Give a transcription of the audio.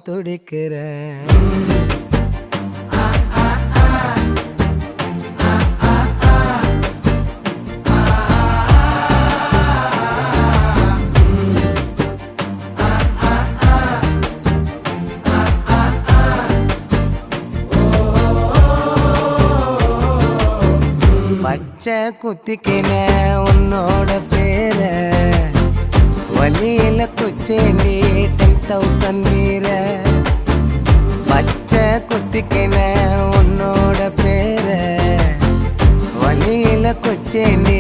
துடிக்கிறேன். பச்சை குத்திக்கின உன்னோட பேர வலியில குச்சேண்டி 10,000 வீர. பச்சை குத்திக்கின உன்னோட பேர வலியில குச்சேண்டி